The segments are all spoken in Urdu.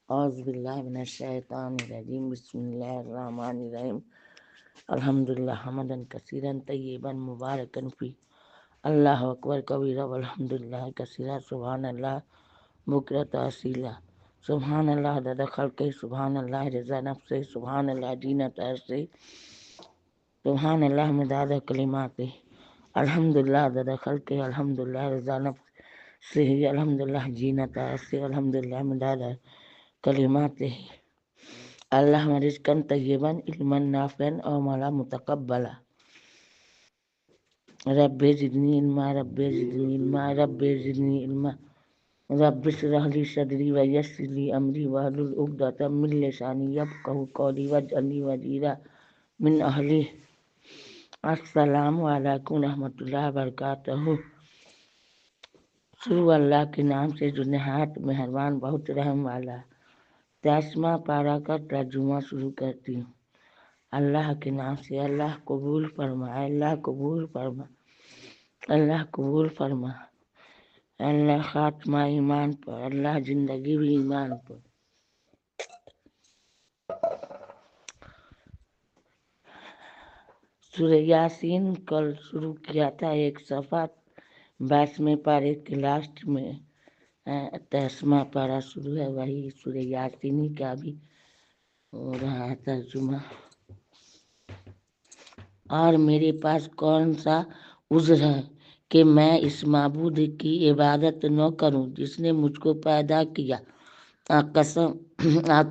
اعوذ باللہ من الشیطان الرجیم بسم اللہ الرحمن الرحیم الحمدللہ حمدا کثیرا طیبا مبارکا فی اللہ اکبر کبیرہ والحمدللہ کثیرا سبحان اللہ بکرۃ اصیلا سبحان اللہ عدد خلقہ سبحان اللہ رضا نفسہ سبحان اللہ زینت عرشہ سبحان اللہ مداد کلماتہ الحمدللہ عدد خلقہ الحمدللہ رضا نفسہ الحمدللہ زینت عرشہ الحمدللہ مداد کلمات اللہم رزقا طیبا علما نافعا وعملا متقبلا رب زدنی علما رب زدنی علما رب زدنی علما رب اشرح لی صدری ویسر لی امری واحلل عقدۃ من لسانی یفقہوا قولی واجعلنی وزیرا من اہلی السلام علیکم ورحمۃ اللہ وبرکاتہ۔ شروع اللہ کے نام سے جو نہایت مہربان بہت رحم والا۔ 10واں پارہ کا ترجمہ شروع کرتی ہوں۔ اللہ کے نام سے، اللہ قبول فرمائے، اللہ قبول فرما، اللہ قبول فرما، اللہ خاتمہ ایمان پر، اللہ زندگی بھی ایمان پر۔ سورہ یاسین کل شروع کیا تھا، ایک صفحہ 22ویں پارے کے لاسٹ میں 23واں پارہ شروع ہے، وہی سورہ یاسینی کا بھی ہو رہا ہے ترجمہ۔ اور میرے پاس کون سا عذر ہے کہ میں اس معبود کی عبادت نہ کروں جس نے مجھ کو پیدا کیا۔ قسم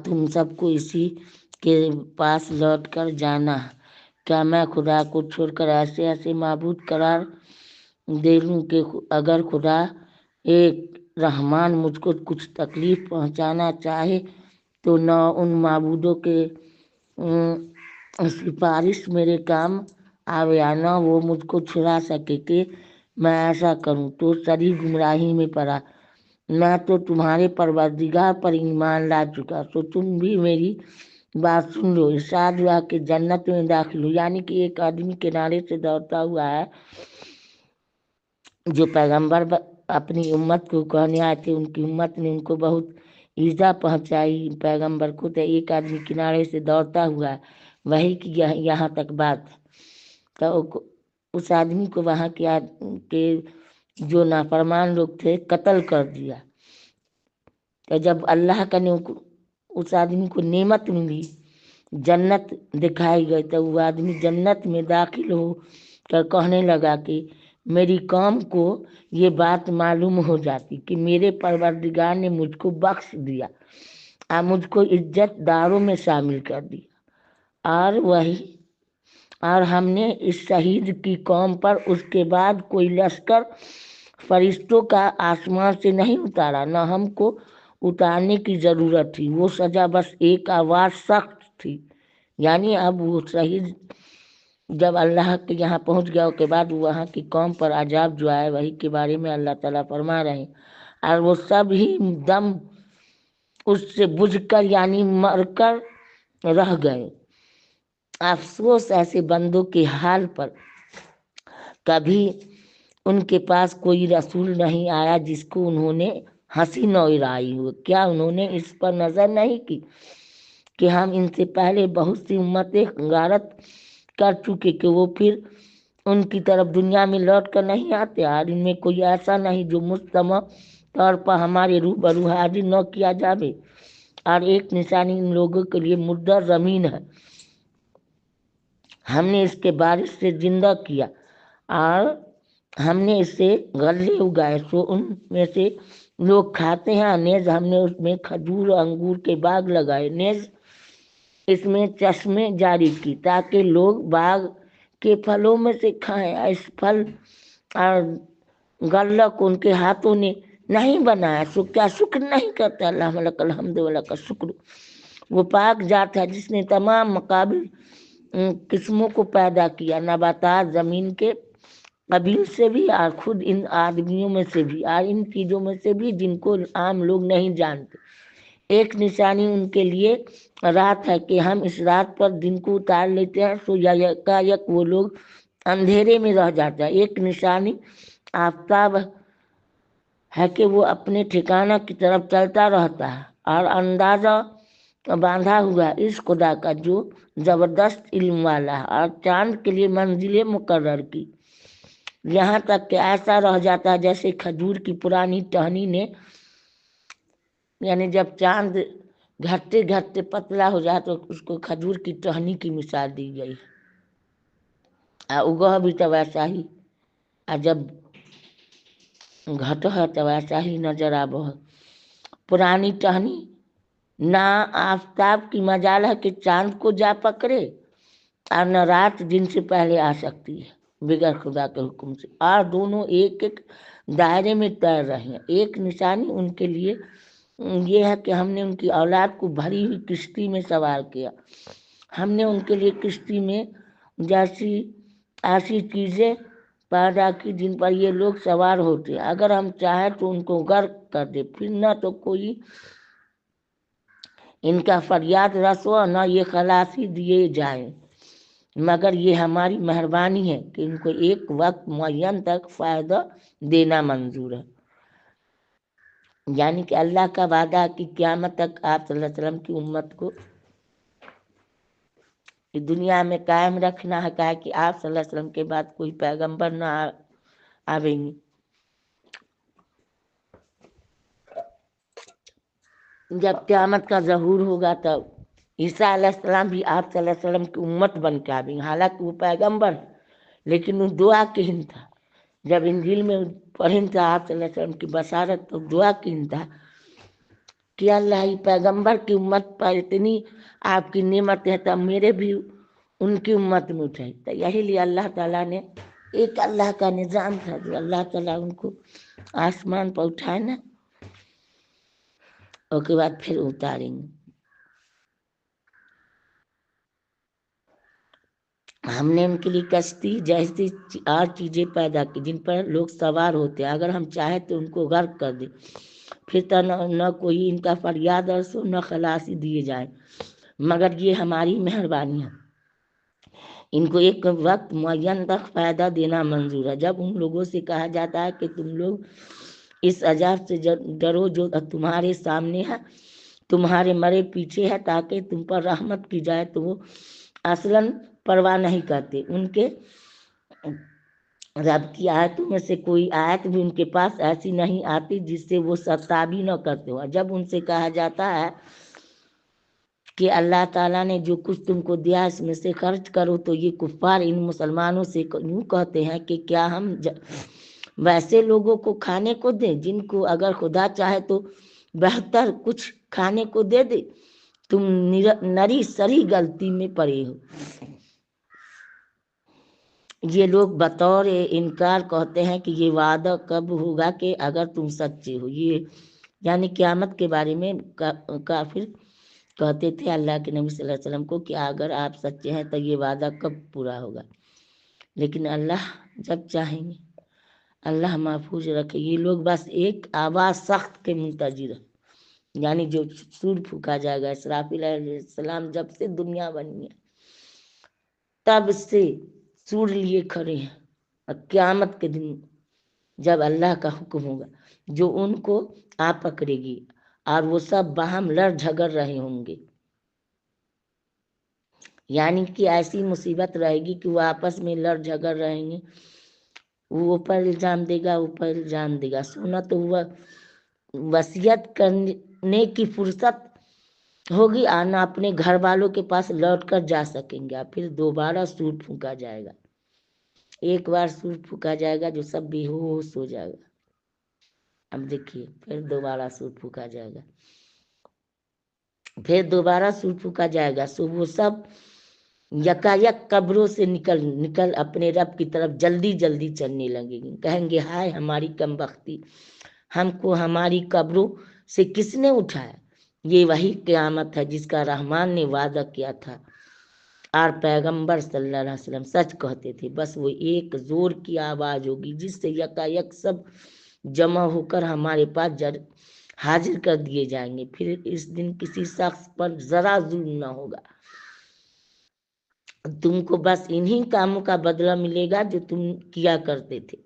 تم سب کو اسی کے پاس لوٹ کر جانا ہے۔ کیا میں خدا کو چھوڑ کر ایسے ایسے معبود قرار دے لوں کہ اگر خدا ایک رحمان مجھ کو کچھ تکلیف پہنچانا چاہے تو نہ ان معبودوں کے سفارش میرے کام آوے، نہ وہ مجھ کو چھڑا سکے کہ میں ایسا کروں تو سری گمراہی میں پڑا۔ میں تو تمہارے پروردگار پر ایمان لا چکا، تو تم بھی میری بات سن لو۔ ارشاد ہوا کہ جنت میں داخل ہو، یعنی کہ ایک آدمی کنارے سے دوڑتا ہوا ہے جو پیغمبر اپنی امت کو کہنے آئے تھے، ان کی امت نے ان کو بہت ایذا پہنچائی پیغمبر کو، تو ایک آدمی کنارے سے دوڑتا ہوا ہے، وہی کی یہاں تک بات۔ تو اس آدمی کو وہاں کے جو نافرمان لوگ تھے قتل کر دیا۔ تو جب اللہ کا نے اس آدمی کو نعمت ملی، جنت دکھائی گئی، تو وہ آدمی جنت میں داخل ہو کر کہنے لگا کہ میری قوم کو یہ بات معلوم ہو جاتی کہ میرے پروردگار نے مجھ کو بخش دیا اور مجھ کو عزت داروں میں شامل کر دیا، اور ہم نے اس شہید کی قوم پر اس کے بعد کوئی لشکر فرشتوں کا آسمان سے نہیں اتارا، نہ ہم کو اتارنے کی ضرورت تھی، وہ سزا بس ایک آواز سخت تھی۔ یعنی اب وہ شہید جب اللہ کے یہاں پہنچ گیا کے بعد وہاں کی قوم پر عذاب جو آئے وہی کے بارے میں اللہ تعالیٰ فرما رہے ہیں، اور وہ سب ہی دم اس سے بجھ کر یعنی مر کر رہ گئے۔ افسوس ایسے بندوں کے حال پر، کبھی ان کے پاس کوئی رسول نہیں آیا جس کو انہوں نے ہنسی نہ اڑائی ہو۔ کیا انہوں نے اس پر نظر نہیں کی کہ ہم ان سے پہلے بہت سی امتیں غارت کر چکے کہ وہ پھر ان کی طرف دنیا میں لوٹ کر نہیں آتے، اور ان میں کوئی ایسا نہیں جو مجتمع طور پر ہمارے روبرو حاضر نہ کیا جاوے، اور ایک نشانی ان لوگوں کے لیے مردہ زمین ہے، ہم نے اس کے بارش سے زندہ کیا اور ہم نے اس سے غلے اگائے، سو ان میں سے لوگ کھاتے ہیں، نیز ہم نے اس میں کھجور اور انگور کے باغ لگائے، نیز اس میں چشمے جاری کی تاکہ لوگ باغ کے پھلوں میں سے کھائیں۔ اس پھل اور غلہ کو ان کے ہاتھوں نے نہیں بنایا، سو کیا شکر نہیں کرتا؟ اللہ لک الحمد ولک الشکر۔ وہ پاک ذات ہے جس نے تمام مقابل قسموں کو پیدا کیا، نباتات، زمین کے قبیل سے بھی اور خود ان آدمیوں میں سے بھی اور ان چیزوں میں سے بھی جن کو عام لوگ نہیں جانتے۔ ایک نشانی ان کے لیے رات ہے کہ ہم اس رات پر دن کو اتار لیتے ہیں، سو یکایک وہ لوگ اندھیرے میں رہ جاتا ہے۔ ایک نشانی آفتاب ہے کہ وہ اپنے ٹھکانہ کی طرف چلتا رہتا ہے اور اندازہ باندھا ہوا اس خدا کا جو زبردست علم والا ہے اور چاند کے لیے منزلیں مقرر کی، یہاں تک کہ ایسا رہ جاتا ہے جیسے کھجور کی پرانی ٹہنی نے، یعنی جب چاند گھٹتے گھٹتے پتلا ہو جائے تو اس کو کھجور کی ٹہنی کی مثال دی گئی، اگہ بھی تو ویسا ہی، اور جب گھٹ ہے تو ویسا ہی نظر آب ہے۔ پرانی ٹہنی نہ آفتاب کی مجال ہے کہ چاند کو جا پکڑے، اور نہ رات دن سے پہلے آ سکتی ہے بغیر خدا کے حکم سے، اور دونوں ایک ایک دائرے میں تیر رہے ہیں۔ ایک نشانی ان کے لیے یہ ہے کہ ہم نے ان کی اولاد کو بھری ہوئی کشتی میں سوار کیا، ہم نے ان کے لیے کشتی میں جیسی ایسی چیزیں پیدا کی جن پر یہ لوگ سوار ہوتے، اگر ہم چاہیں تو ان کو غرق کر دے، پھر نہ تو کوئی ان کا فریاد رس ہو، نہ یہ خلاصی دیے جائیں، مگر یہ ہماری مہربانی ہے کہ ان کو ایک وقت معین تک فائدہ دینا منظور ہے۔ یعنی کہ اللہ کا وعدہ ہے کہ قیامت تک آپ صلی اللہ علیہ وسلم کی امت کو دنیا میں قائم رکھنا ہے، کہا کہ آپ صلی اللہ علیہ وسلم کے بعد کوئی پیغمبر نہ آئیں گے۔ جب قیامت کا ظہور ہوگا تب عیسیٰ علیہ السلام بھی آپ صلی اللہ علیہ وسلم کی امت بن کے آئیں گے، حالانکہ وہ پیغمبر لیکن وہ دعا کہن تھا۔ جب انجیل میں پڑھیں تھا آپ صلی اللہ علیہ وسلم کی بشارت تو دعا کہن تھا کہ اللہ پیغمبر کی امت پر اتنی آپ کی نعمت ہے تو میرے بھی ان کی امت میں اٹھے، تو یہی لیے اللہ تعالیٰ نے ایک اللہ کا نظام تھا جو اللہ تعالیٰ ان کو آسمان پر اٹھائے نا، اور کے بعد پھر اتاریں گے۔ ہم نے ان کے لیے کشتی جیسی اور چیزیں پیدا کی جن پر لوگ سوار ہوتے ہیں، اگر ہم چاہیں تو ان کو غرق کر دیں، پھر تو نہ کوئی ان کا فریاد رس ہو، نہ خلاصی دیے جائیں، مگر یہ ہماری مہربانی ہے، ان کو ایک وقت معین تک فائدہ دینا منظور ہے۔ جب ان لوگوں سے کہا جاتا ہے کہ تم لوگ اس عذاب سے ڈرو جو تمہارے سامنے ہے، تمہارے مرے پیچھے ہے، تاکہ تم پر رحمت کی جائے، تو وہ اصلاً پرواہ نہیں کرتے۔ ان کے رب کی آیتوں میں سے کوئی آیت بھی ان کے پاس ایسی نہیں آتی جس سے وہ ستابی نہ کرتے ہو۔ جب ان سے کہا جاتا ہے کہ اللہ تعالیٰ نے جو کچھ تم کو دیا اس میں سے خرچ کرو، تو یہ کفار ان مسلمانوں سے یوں کہتے ہیں کہ کیا ہم ویسے لوگوں کو کھانے کو دیں جن کو اگر خدا چاہے تو بہتر کچھ کھانے کو دے دے، تم نری سری غلطی میں پڑے ہو۔ یہ لوگ بطور انکار کہتے ہیں کہ یہ وعدہ کب ہوگا کہ اگر تم سچے ہو، یہ یعنی قیامت کے بارے میں کافر کہتے تھے اللہ کے نبی صلی اللہ علیہ وسلم کو کہ اگر آپ سچے ہیں تو یہ وعدہ کب پورا ہوگا، لیکن اللہ جب چاہیں گے، اللہ محفوظ رکھے۔ یہ لوگ بس ایک آواز سخت کے منتظر ہیں، یعنی جو سور پھونکا جائے گا، اسرافیل علیہ السلام جب سے دنیا بنی ہے تب سے سور لیے کھڑے ہیں، اور قیامت کے دن جب اللہ کا حکم ہوگا جو ان کو آ پکڑے گی، اور وہ سب باہم لڑ جھگڑ رہے ہوں گے، یعنی کہ ایسی مصیبت رہے گی کہ وہ آپس میں لڑ جھگڑ رہیں گے، وہ اوپر الزام دے گا، اوپر الزام دے گا، سونا تو وہ وصیت کرنے کی فرصت ہوگی، آنا اپنے گھر والوں کے پاس لوٹ کر جا سکیں گے، پھر دوبارہ سور پھونکا جائے گا، ایک بار سور پھونکا جائے گا جو سب بے ہوش ہو جائے گا، اب دیکھیے پھر دوبارہ سور پھونکا جائے گا، پھر دوبارہ سور پھونکا جائے گا، سو وہ سب یکایک قبروں سے نکل اپنے رب کی طرف جلدی جلدی چلنے لگیں گے، کہیں گے ہائے ہماری کم بختی، ہم کو ہماری قبروں سے کس نے اٹھایا۔ یہ وہی قیامت ہے جس کا رحمان نے وعدہ کیا تھا، اور پیغمبر صلی اللہ علیہ وسلم سچ کہتے تھے، بس وہ ایک زور کی آواز ہوگی جس سے یکایک سب جمع ہو کر ہمارے پاس حاضر کر دیے جائیں گے، پھر اس دن کسی شخص پر ذرا ظلم نہ ہوگا، تم کو بس انہی کاموں کا بدلہ ملے گا جو تم کیا کرتے تھے۔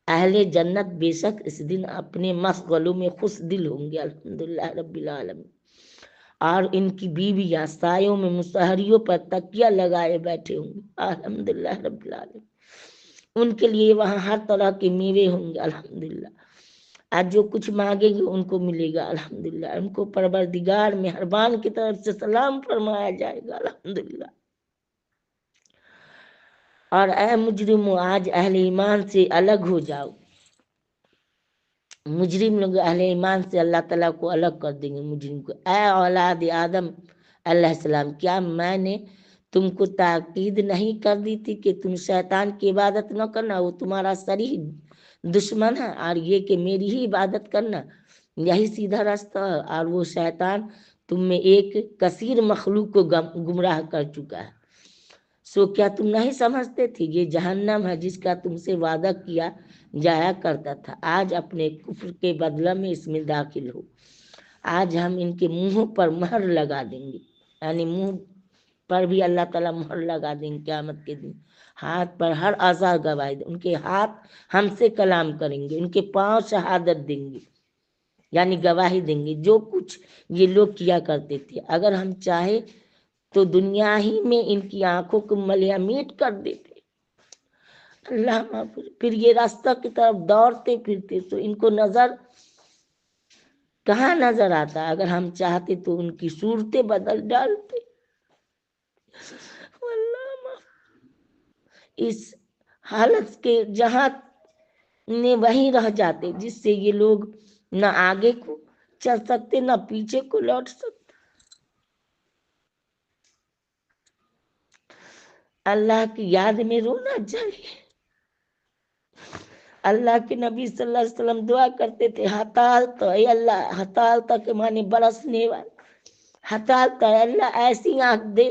اہل جنت بے شک اس دن اپنے مشغلوں میں خوش دل ہوں گے، الحمدللہ رب العالمین۔ اور ان کی بیویاں سایوں میں مسہریوں پر تکیہ لگائے بیٹھے ہوں گے، الحمدللہ رب العالمین۔ ان کے لیے وہاں ہر طرح کے میوے ہوں گے، الحمدللہ۔ آج جو کچھ مانگیں گے ان کو ملے گا، الحمدللہ۔ ان کو پروردگار مہربان کی طرف سے سلام فرمایا جائے گا، الحمدللہ۔ اور اے مجرموں، آج اہل ایمان سے الگ ہو جاؤ۔ مجرم لوگ اہل ایمان سے اللہ تعالیٰ کو الگ کر دیں گے، مجرم کو۔ اے اولاد آدم علیہ السلام، کیا میں نے تم کو تاکید نہیں کر دی تھی کہ تم شیطان کی عبادت نہ کرنا، وہ تمہارا شریک دشمن ہے، اور یہ کہ میری ہی عبادت کرنا، یہی سیدھا راستہ ہے۔ اور وہ شیطان تم میں ایک کثیر مخلوق کو گمراہ کر چکا ہے۔ سو کیا تم نہیں سمجھتے تھے یہ جہنم ہے جس کا تم سے وعدہ کیا جایا کرتا تھا؟ آج اپنے کفر کے بدلہ میں اس میں داخل ہو۔ آج ہم ان کے منہوں پر مہر لگا دیں گے، یعنی منہ پر بھی اللہ تعالیٰ مہر لگا دیں گے قیامت کے دن۔ ہاتھ پر ہر اعضاء گواہی دیں، ان کے ہاتھ ہم سے کلام کریں گے، ان کے پاؤں شہادت دیں گے، یعنی گواہی دیں گے جو کچھ یہ لوگ کیا کرتے تھے۔ اگر ہم چاہے تو دنیا ہی میں ان کی آنکھوں کو ملیاں میٹ کر دیتے، اللہ معاف۔ پھر یہ راستہ کی طرف دوڑتے پھرتے تو ان کو نظر کہاں نظر آتا؟ اگر ہم چاہتے تو ان کی صورتیں بدل ڈالتے، اللہ معاف۔ اس حالت کے جہاں نے وہیں رہ جاتے جس سے یہ لوگ نہ آگے کو چل سکتے نہ پیچھے کو لوٹ سکتے۔ اللہ کی یاد میں رونا چاہیے۔ اللہ کے نبی صلی اللہ علیہ وسلم دعا کرتے تھے، ہتالتا اے اللہ، ہتالتا کے معنی برسنے والا، ہتالتا اے اللہ ایسی آنکھ دے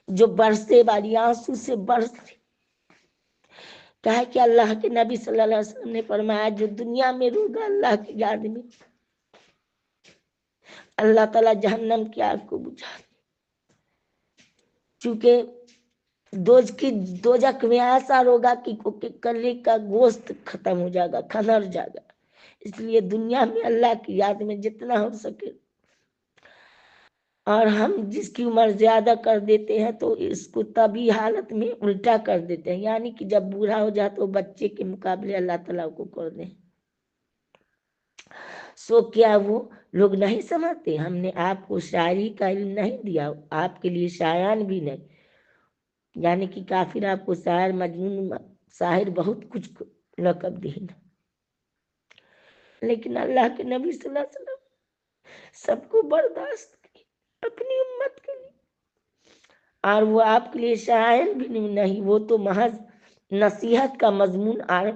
جو برسے والی، آنسو سے برسے۔ کہا کہ اللہ کے نبی صلی اللہ علیہ وسلم نے فرمایا جو دنیا میں روگا اللہ کی یاد میں، اللہ تعالیٰ جہنم کی آگ کو بجھا دے۔ چونکہ دوزخ میں ایسا روگا کہ کلے کا گوشت ختم ہو جائے گا، کھنر جائے گا۔ اس لیے دنیا میں اللہ کی یاد میں جتنا ہو سکے۔ اور ہم جس کی عمر زیادہ کر دیتے ہیں تو اس کو طبی حالت میں الٹا کر دیتے ہیں، یعنی کہ جب بوڑھا ہو جائے تو بچے کے مقابلے اللہ تعالیٰ کو کر دیں۔ سو کیا وہ لوگ نہیں سمجھتے؟ ہم نے آپ کو شاعری کا علم نہیں دیا، آپ کے لیے شایان بھی نہیں، یعنی کہ کافر آپ کو شاعر، مجنون، شاعر بہت کچھ لقب دین، لیکن اللہ کے نبی صلی اللہ علیہ وسلم سب کو برداشت کی اپنی امت کے لیے، اور وہ آپ کے لیے شاعر بھی نہیں، وہ تو محض نصیحت کا مضمون اور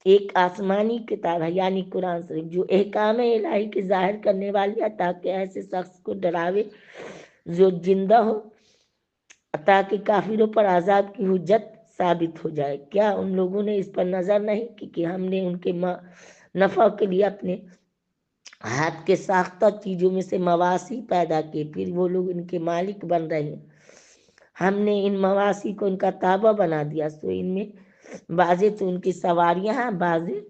ایک آسمانی کتاب ہے، یعنی قرآن شریف، جو احکام الہی کے ظاہر کرنے والی ہے تاکہ ایسے شخص کو ڈراوے جو زندہ ہو، تاکہ کافروں پر عذاب کی حجت ثابت ہو جائے۔ کیا ان لوگوں نے اس پر نظر نہیں کی کہ ہم نے ان کے نفع کے لیے اپنے ہاتھ کے ساختہ چیزوں میں سے مواسی پیدا کیے، پھر وہ لوگ ان کے مالک بن رہے ہیں۔ ہم نے ان مواسی کو ان کا تابع بنا دیا، سو ان میں بعضے تو ان کی سواریاں ہیں، بعضے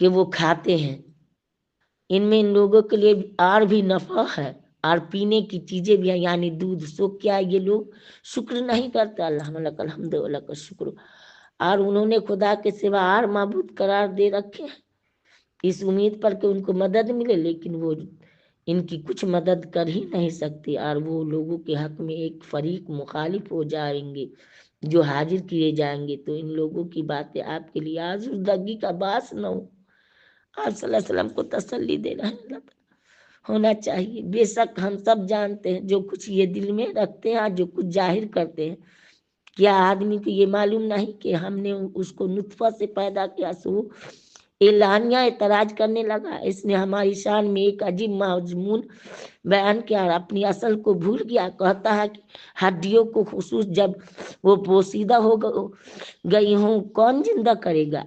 کہ وہ کھاتے ہیں۔ ان میں ان لوگوں کے لیے اور بھی نفع ہے، اور پینے کی چیزیں بھی ہیں، یعنی دودھ۔ سو کیا یہ لوگ شکر نہیں کرتے؟ اللہ لک الحمد و لک الشکر۔ اور انہوں نے خدا کے سوا اور معبود قرار دے رکھے ہیں اس امید پر کہ ان کو مدد ملے، لیکن وہ ان کی کچھ مدد کر ہی نہیں سکتے، اور وہ لوگوں کے حق میں ایک فریق مخالف ہو جائیں گے جو حاضر کیے جائیں گے۔ تو ان لوگوں کی باتیں آپ کے لیے آزردگی کا باعث نہ ہو۔ آپ صلی اللہ علیہ وسلم کو تسلی دے رہے ہیں، اللہ تعالیٰ ہونا چاہیے۔ بے شک ہم سب جانتے ہیں جو کچھ یہ دل میں رکھتے ہیں، جو کچھ ظاہر کرتے ہیں، کیا آدمی کو یہ معلوم نہیں کہ ہم نے اس کو نطفہ سے پیدا کیا؟ سو اعلانیہ اعتراض کرنے لگا، اس نے ہماری شان میں ایک عجیب مضمون بیان کیا اور اپنی اصل کو بھول گیا۔ کہتا ہے کہ ہڈیوں کو خصوص جب وہ پوسیدہ ہو گئی ہوں کون زندہ کرے گا؟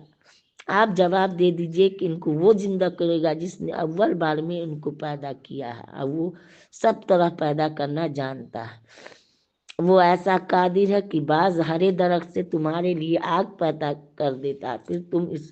آپ جواب دے دیجئے کہ ان کو وہ زندہ کرے گا جس نے اول بار میں ان کو پیدا کیا ہے، اور وہ سب طرح پیدا کرنا جانتا ہے۔ وہ ایسا قادر ہے کہ بعض ہرے درخت سے تمہارے لیے آگ پیدا کر دیتا، پھر تم اس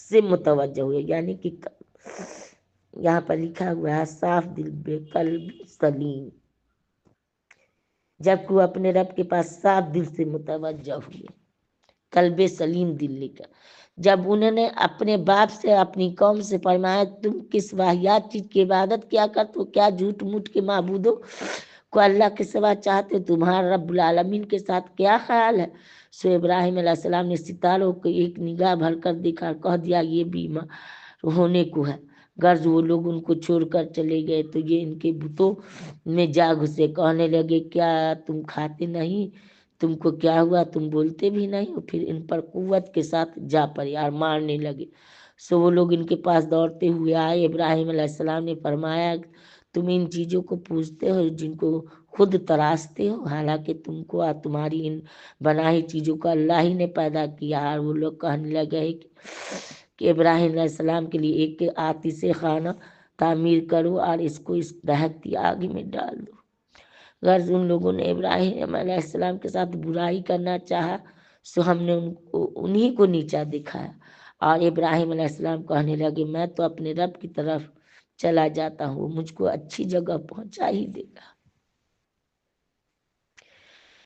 سے متوجہ ہوئے، یعنی کہ یہاں پر لکھا ہوا ہے صاف دل بے قلب سلیم، جب وہ اپنے رب کے پاس صاف دل سے متوجہ ہوئے، قلب سلیم دل لے کر، جب انہوں نے اپنے باپ سے اپنی قوم سے فرمایا تم کس واہیات چیز کی عبادت کیا کرتے ہو، کیا جھوٹ موٹ کے معبودوں کو اللہ کے سوا چاہتے ہو، تمہارا رب العالمین کے ساتھ کیا خیال ہے؟ سو ابراہیم علیہ السلام نے ستاروں کو ایک نگاہ بھر کر دیکھا اور کہہ دیا یہ بھی ہونے کو ہے، غرض وہ لوگ ان کو چھوڑ کر چلے گئے تو یہ ان کے بتوں میں جا گھسے، کہنے لگے کیا تم کھاتے نہیں، تم کو کیا ہوا، تم بولتے بھی نہیں ہو؟ پھر ان پر قوت کے ساتھ جا پڑے اور مارنے لگے۔ سو وہ لوگ ان کے پاس دوڑتے ہوئے آئے، ابراہیم علیہ السلام نے فرمایا تم ان چیزوں کو پوجتے ہو جن کو خود تراشتے ہو، حالانکہ تم کو اور تمہاری ان بنائی چیزوں کو اللہ ہی نے پیدا کیا۔ اور وہ لوگ کہنے لگے کہ ابراہیم علیہ السلام کے لیے ایک آتش خانہ تعمیر کرو اور اس کو اس دہکتی آگ میں ڈال دو۔ غرض ان لوگوں نے ابراہیم علیہ السلام کے ساتھ برائی کرنا چاہا، سو ہم نے انہی کو نیچا دکھایا، اور ابراہیم علیہ السلام کہنے لگے میں تو اپنے رب کی طرف چلا جاتا ہوں، مجھ کو اچھی جگہ پہنچا ہی دے گا۔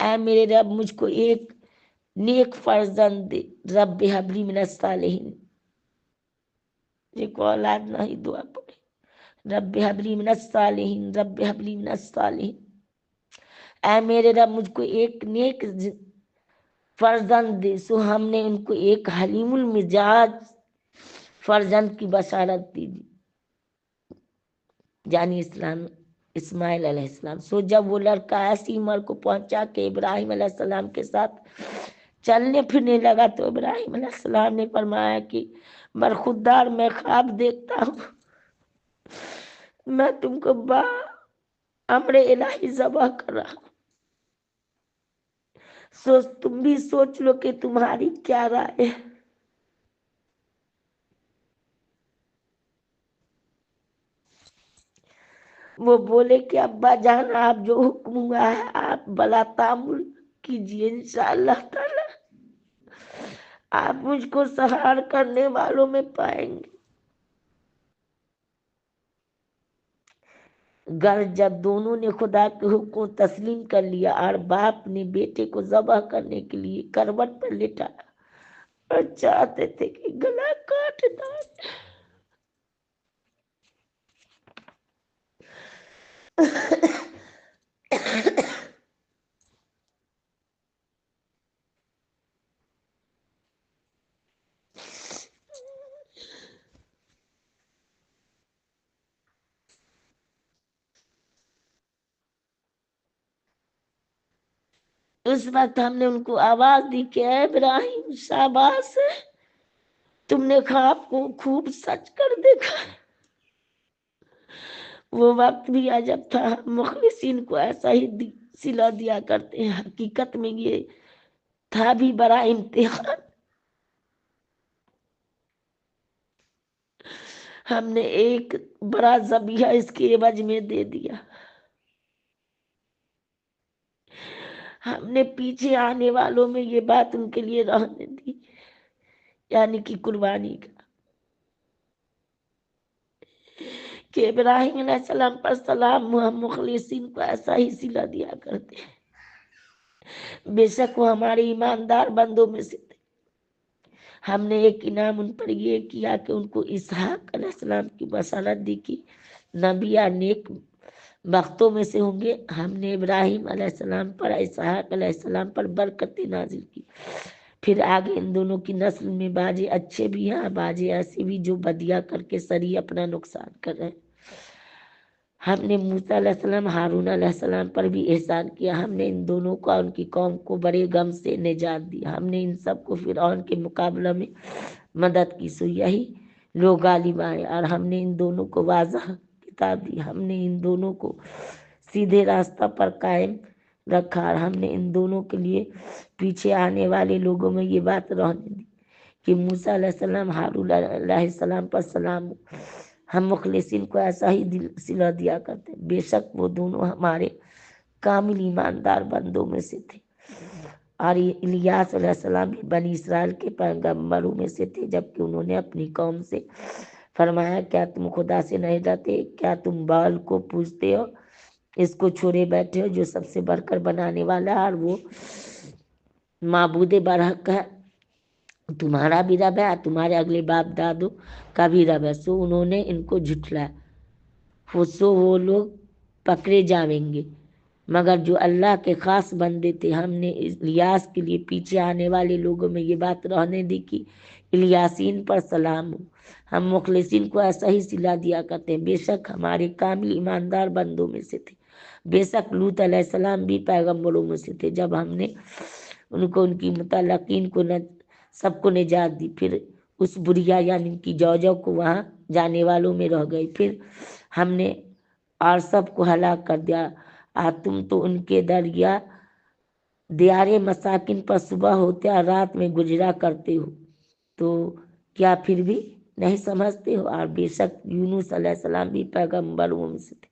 اے میرے رب مجھ کو ایک نیک فرزند دے، رب حبلی من الصالحین، کو اولاد نہیں دعا پڑے، رب حبلی من الصالحین، رب حبلی من الصالحین، اے میرے رب مجھ کو ایک نیک فرزند دے۔ سو ہم نے ان کو ایک حلیم المزاج فرزند کی بشارت دی، یعنی اسماعیل علیہ السلام۔ سو جب وہ لڑکا ایسی عمر کو پہنچا کہ ابراہیم علیہ السلام کے ساتھ چلنے پھرنے لگا تو ابراہیم علیہ السلام نے فرمایا کہ برخودار میں خواب دیکھتا ہوں، میں تم کو با امر الہی ذبح کر رہا ہوں، تم بھی سوچ لو کہ تمہاری کیا رائے ہے۔ وہ بولے کہ ابا جان آپ جو حکم ہوا ہے آپ بلا تعمل کیجیے، انشاءاللہ تعالی آپ مجھ کو سہار کرنے والوں میں پائیں گے۔ گر جب دونوں نے خدا کے حکم کو تسلیم کر لیا اور باپ نے بیٹے کو ذبح کرنے کے لیے کروٹ پر لٹایا اور چاہتے تھے کہ گلا کاٹ ڈالے، اس وقت ہم نے ان کو آواز دی کہ اے ابراہیم شاباش ہے، تم نے خواب کو خوب سچ کر دیکھا۔ وہ وقت بھی عجب تھا، مخلصین کو ایسا ہی صلہ دیا کرتے ہیں، حقیقت میں یہ تھا بھی بڑا امتحان۔ ہم نے ایک بڑا ذبیحہ اس کے عوض میں دے دیا، ہم نے پیچھے آنے والوں میں یہ بات ان کے لیے رہنے دی، یعنی کہ قربانی کا، کہ ابراہیم علیہ السلام پر سلام ہم مخلصین کو ایسا ہی صلہ دیا کرتے ہیں، بے شک وہ ہمارے ایماندار بندوں میں سے تھے۔ ہم نے ایک انعام ان پر یہ کیا کہ ان کو اسحاق علیہ السلام کی بشارت دی کہ نبی یا نیک بختوں میں سے ہوں گے۔ ہم نے ابراہیم علیہ السلام پر اسحاق علیہ السلام پر برکتیں نازل کی۔ پھر آگے ان دونوں کی نسل میں باجے اچھے بھی ہیں، باجے ایسے بھی جو بدیا کر کے سری اپنا نقصان کر رہے ہیں۔ ہم نے موسیٰ علیہ السلام ہارون علیہ السلام پر بھی احسان کیا، ہم نے ان دونوں کو اور ان کی قوم کو بڑے غم سے نجات دی، ہم نے ان سب کو فرعون کے مقابلہ میں مدد کی، سو یہی لوگ غالب آئے، اور ہم نے ان دونوں کو واضح کتاب دی، ہم نے ان دونوں کو سیدھے راستہ پر قائم رکھا، اور ہم نے ان دونوں کے لیے پیچھے آنے والے لوگوں میں یہ بات رہنے دی کہ موسیٰ علیہ السلام ہارون علیہ السلام پر سلام ہو، ہم مخلصین کو ایسا ہی صلہ دیا کرتے، بے شک وہ دونوں ہمارے کامل ایماندار بندوں میں سے تھے۔ اور الیاس علیہ السلام بھی بنی اسرائیل کے پیغمبروں میں سے تھے، جبکہ انہوں نے اپنی قوم سے فرمایا کیا تم خدا سے نہیں ڈرتے؟ کیا تم بال کو پوجتے ہو؟ اس کو چھوڑے بیٹھے ہو جو سب سے بڑھ کر بنانے والا ہے، اور وہ معبود برحق ہے۔ تمہارا بھی رب ہے، تمہارے اگلے باپ دادوں کا بھی رب ہے۔ سو انہوں نے ان کو جھٹلایا، وہ لوگ پکڑے جائیں گے۔ مگر جو اللہ کے خاص بندے تھے، ہم نے الیاس کے لیے پیچھے آنے والے لوگوں میں یہ بات رہنے دی کہ الیاسین پر سلام ہو۔ ہم مخلصین کو ایسا ہی صلہ دیا کرتے ہیں، بے شک ہمارے کامل ایماندار بندوں میں سے تھے۔ بے شک لوط علیہ السلام بھی پیغمبروں میں سے تھے، جب ہم نے ان کو ان کی متعلقین کو سب کو نجات دی، پھر اس بڑھیا یعنی ان کی جو کو وہاں جانے والوں میں رہ گئی، پھر ہم نے اور سب کو ہلاک کر دیا۔ تم تو ان کے دریا دیار مساکن پر صبح ہوتے اور رات میں گزرا کرتے ہو، تو کیا پھر بھی نہیں سمجھتے ہو؟ اور بے شک یونس علیہ السلام بھی پیغمبروں میں سے تھے،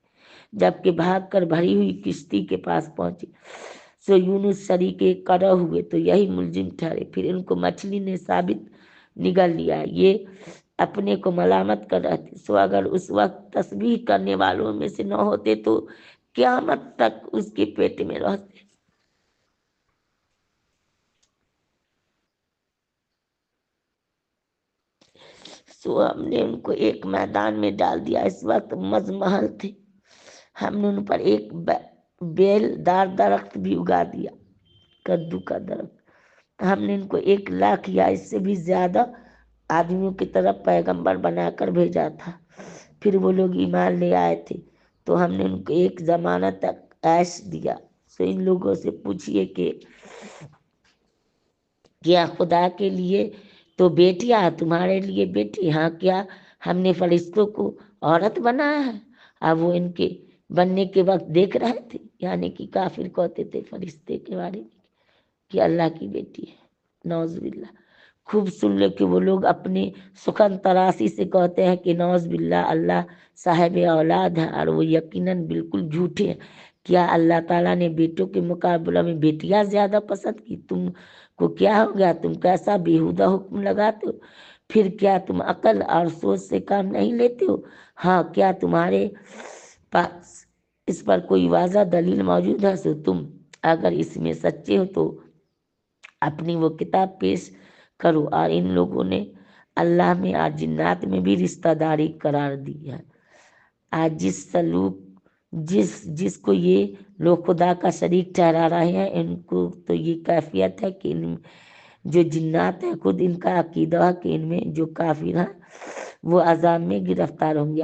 جبکہ بھاگ کر بھری ہوئی کشتی کے پاس پہنچے، سو یونس شریک کرہ ہوئے تو یہی ملزم ٹھہرے، پھر ان کو مچھلی نے ثابت نگل لیا، یہ اپنے کو ملامت کر رہے تھے۔ سو اگر اس وقت تسبیح کرنے والوں میں سے نہ ہوتے تو قیامت تک اس کے پیٹ میں رہتے۔ سو ہم نے ان کو ایک میدان میں ڈال دیا، اس وقت مزمحل تھے، ہم نے ان پر ایک بیل دار درخت بھی اگا دیا، کدو کا درخت۔ ہم نے ان کو 1,00,000 یا اس سے بھی زیادہ آدمیوں کی طرف پیغمبر بنا کر بھیجا تھا، پھر وہ لوگ ایمان لے آئے تھے تو ہم نے ان کو ایک زمانہ تک عیش دیا۔ سو ان لوگوں سے پوچھئے کہ کیا خدا کے لیے تو بیٹیاں، تمہارے لیے بیٹی؟ ہاں، کیا ہم نے فرشتوں کو عورت بنایا ہے؟ اب وہ ان کے بننے کے وقت دیکھ رہے تھے، یعنی کہ کافر کہتے تھے فرشتے کے بارے میں کہ اللہ کی بیٹی ہے، نعوذ باللہ۔ خوب سن لے کہ وہ لوگ اپنی سخن تراسی سے کہتے ہیں کہ نعوذ باللہ اللہ صاحب اولاد ہے، اور وہ یقیناً بالکل جھوٹے ہیں۔ کیا اللہ تعالیٰ نے بیٹوں کے مقابلہ میں بیٹیاں زیادہ پسند کی؟ تم کو کیا ہو گیا؟ تم کیسا بیہودہ حکم لگاتے ہو؟ پھر کیا تم عقل اور سوچ سے کام نہیں لیتے ہو؟ ہاں، کیا تمہارے پاس اس پر کوئی واضح دلیل موجود ہے؟ سو تم اگر اس میں سچے ہو تو اپنی وہ کتاب پیش کرو۔ اور ان لوگوں نے اللہ میں اور جنات میں بھی رشتہ داری قرار دی ہے۔ آج جس کو یہ لوگ خدا کا شریک ٹھہرا رہے ہیں، ان کو تو یہ کیفیت ہے کہ ان جو جنات ہیں خود ان کا عقیدہ ہے کہ ان میں جو کافر ہیں وہ عذاب میں گرفتار ہوں گے۔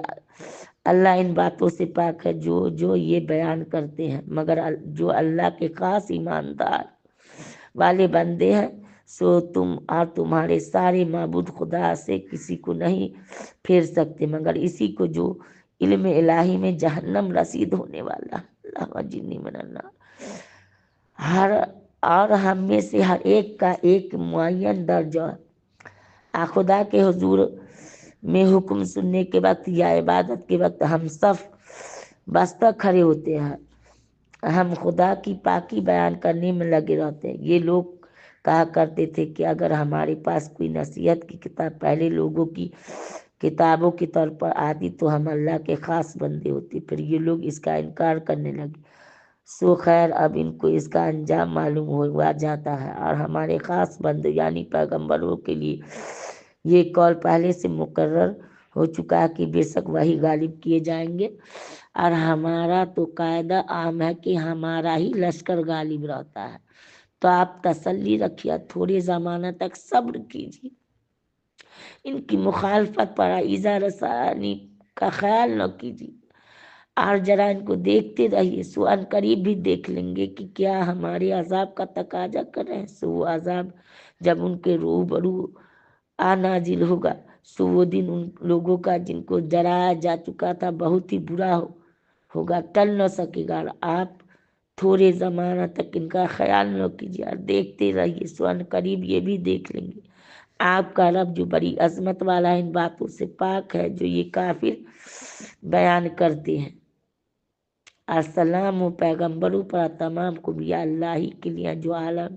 اللہ ان باتوں سے پاک ہے جو یہ بیان کرتے ہیں، مگر جو اللہ کے خاص ایماندار والے بندے ہیں، سو تم اور تمہارے سارے معبود خدا سے کسی کو نہیں پھیر سکتے مگر اسی کو جو علم الہی میں جہنم رسید ہونے والا۔ اللہ وجنی من النار۔ اور ہم میں سے ہر ایک کا ایک معین درجہ خدا کے حضور میں حکم سننے کے وقت یا عبادت کے وقت ہم صف بستہ کھڑے ہوتے ہیں، ہم خدا کی پاکی بیان کرنے میں لگے رہتے ہیں۔ یہ لوگ کہا کرتے تھے کہ اگر ہمارے پاس کوئی نصیحت کی کتاب پہلے لوگوں کی کتابوں کے طور پر آتی تو ہم اللہ کے خاص بندے ہوتے، پھر یہ لوگ اس کا انکار کرنے لگے۔ سو خیر، اب ان کو اس کا انجام معلوم ہوا جاتا ہے، اور ہمارے خاص بندے یعنی پیغمبروں کے لیے یہ قول پہلے سے مقرر ہو چکا ہے کہ بے شک وہی غالب کیے جائیں گے، اور ہمارا تو قاعدہ عام ہے کہ ہمارا ہی لشکر غالب رہتا ہے۔ تو آپ تسلی رکھیے، تھوڑے زمانہ تک صبر کیجیے، ان کی مخالفت پر ایذا رسانی کا خیال نہ کیجیے، اور ذرا ان کو دیکھتے رہیے، سو ان قریب بھی دیکھ لیں گے کہ کیا ہمارے عذاب کا تقاضا کر رہے ہیں۔ سو وہ عذاب جب ان کے روبرو نازل ہوگا، سو وہ دن ان لوگوں کا جن کو ڈرایا جا چکا تھا بہت ہی برا ہوگا، ٹل نہ سکے گا۔ اور آپ تھوڑے زمانہ تک ان کا خیال نہ کیجیے اور دیکھتے رہیے، سو ان قریب یہ بھی دیکھ لیں گے۔ آپ کا رب جو بڑی عظمت والا ہے، ان باتوں سے پاک ہے جو یہ کافر بیان کرتے ہیں۔ السلام و پیغمبروں پر تمام کو بھی اللہ ہی کے لیے جو عالم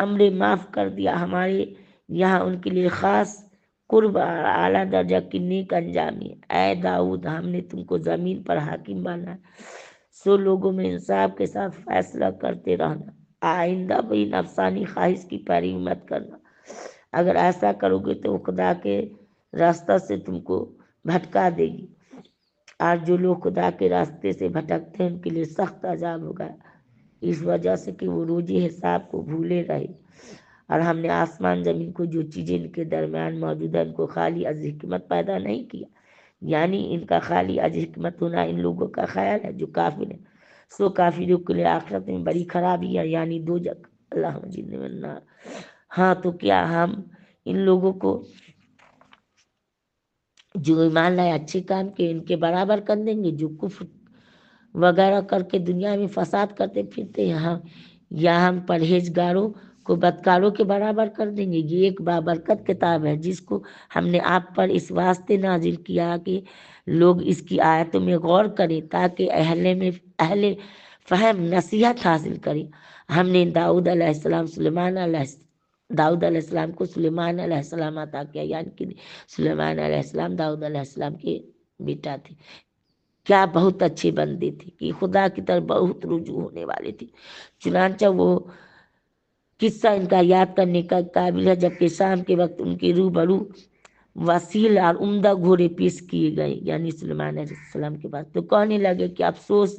امر معاف کر دیا، ہمارے یہاں ان کے لیے خاص قرب اور اعلیٰ درجہ کی نیک انجامی ہے۔ اے داؤد، ہم نے تم کو زمین پر حاکم بنا، سو لوگوں میں انصاف کے ساتھ فیصلہ کرتے رہنا، آئندہ بھی نفسانی خواہش کی پیروی مت کرنا، اگر ایسا کرو گے تو خدا کے راستہ سے تم کو بھٹکا دے گی، اور جو لوگ خدا کے راستے سے بھٹکتے ہیں ان کے لیے سخت عذاب ہوگا، اس وجہ سے کہ وہ روزی حساب کو بھولے رہے۔ اور ہم نے آسمان زمین کو جو چیزیں ان کے درمیان موجود ہیں ان کو خالی از حکمت پیدا نہیں کیا، یعنی ان کا خالی از حکمت ہونا ان لوگوں کا خیال ہے جو کافر ہیں، سو کافروں کے لیے آخرت میں بڑی خرابی ہے، یعنی دوزخ۔ اللہ جن من النار۔ ہاں تو کیا ہم ان لوگوں کو جو ایمان لائے اچھے کام کے ان کے برابر کر دیں گے، جو کفر وغیرہ کر کے دنیا میں فساد کرتے پھرتے ہیں، یا ہم پرہیزگاروں کو بدکاروں کے برابر کر دیں گے؟ یہ ایک بابرکت کتاب ہے جس کو ہم نے آپ پر اس واسطے نازل کیا کہ لوگ اس کی آیتوں میں غور کریں تاکہ اہل فہم نصیحت حاصل کریں۔ ہم نے داؤد علیہ السلام داؤد علیہ السلام کو سلیمان علیہ السلام عطا کیا، یعنی کہ سلیمان علیہ السلام داؤد علیہ السلام کے بیٹا تھے۔ کیا بہت اچھے بندے تھے کہ خدا کی طرف بہت رجوع ہونے والے تھے، چنانچہ وہ قصہ ان کا یاد کرنے کا قابل ہے۔ جبکہ شام کے وقت ان کے روبرو وسیل اور عمدہ گھوڑے پیش کیے گئے، یعنی سلیمان علیہ السلام کے پاس، تو کہنے لگے کہ افسوس،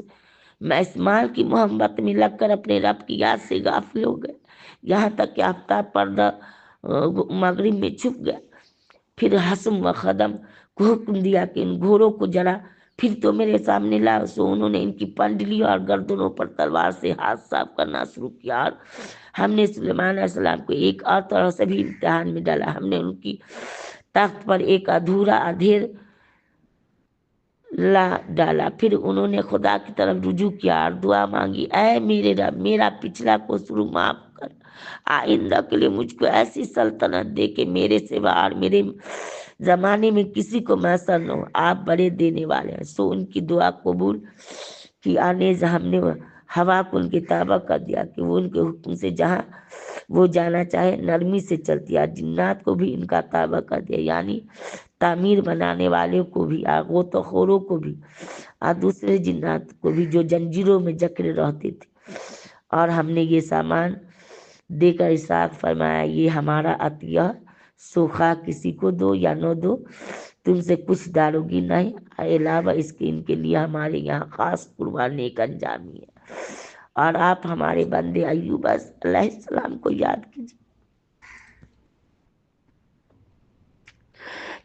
میں اس مال کی محبت میں لگ کر اپنے رب کی یاد سے غافل ہو گئے، یہاں تک کہ آفتاب پردہ مغرب میں چھپ گیا۔ پھر حسم و خدم کو حکم دیا کہ ان گھوڑوں کو جلا پھر تو میرے سامنے لاؤ، سو انہوں نے ان کی پنڈلیوں اور گردنوں پر تلوار سے ہاتھ صاف کرنا شروع کیا، اور ہم نے سلیمان علیہ السلام کو ایک اور طرح سے بھی امتحان میں ڈالا، ہم نے ان کی تخت پر ایک ادھورا ادھیر لا ڈالا۔ پھر انہوں نے خدا کی طرف رجوع کیا اور دعا مانگی، اے میرے رب، میرا پچھلا قصور معاف کر، آئندہ کے لیے مجھ کو ایسی سلطنت دے کہ میرے سوا اور میرے زمانے میں کسی کو میسر نہ ہو، آپ بڑے دینے والے ہیں۔ سو ان کی دعا قبول کی، آنیز ہم نے ہوا کو ان کے تابع کر دیا کہ وہ ان کے حکم سے جہاں وہ جانا چاہے نرمی سے چلتی، اور جنات کو بھی ان کا تابع کر دیا، یعنی تعمیر بنانے والے کو بھی اور غوطہ خوروں کو بھی اور دوسرے جنات کو بھی جو جنجیروں میں جکڑے رہتے تھے۔ اور ہم نے یہ سامان دے کر ارشاد فرمایا، یہ ہمارا عطیہ، سو خواہ کسی کو دو یا نہ دو، تم سے کچھ داروگی نہیں، علاوہ اس کے ان کے لیے ہمارے یہاں خاص قربانی ایک انجامی ہے۔ اور آپ ہمارے بندے ایوب علیہ السلام کو یاد کیجیے،